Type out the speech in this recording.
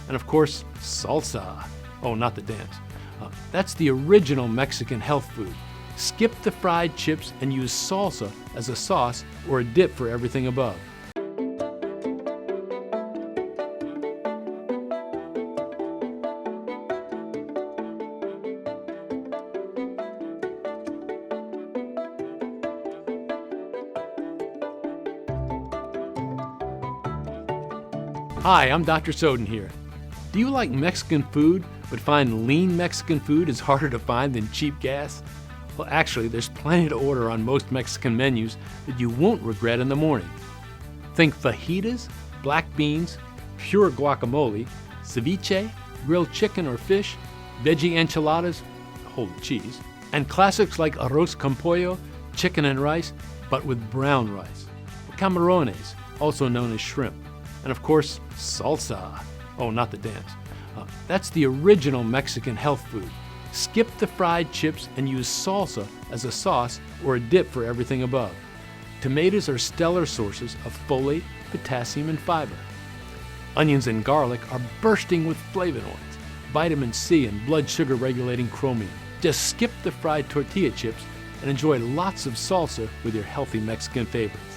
And of course, salsa. Oh, not the dance. That's the original Mexican health food. Skip the fried chips and use salsa as a sauce or a dip for everything above. Hi, I'm Dr. Soden here. Do you like Mexican food, but find lean Mexican food is harder to find than cheap gas? Well, actually, there's plenty to order on most Mexican menus that you won't regret in the morning. Think fajitas, black beans, pure guacamole, ceviche, grilled chicken or fish, veggie enchiladas, whole cheese, and classics like arroz con pollo, chicken and rice, but with brown rice, camarones, also known as shrimp, and of course, salsa. Oh, not the dance. That's the original Mexican health food. Skip the fried chips and use salsa as a sauce or a dip for everything above. Tomatoes are stellar sources of folate, potassium, and fiber. Onions and garlic are bursting with flavonoids, vitamin C, and blood sugar regulating chromium. Just skip the fried tortilla chips and enjoy lots of salsa with your healthy Mexican favorites.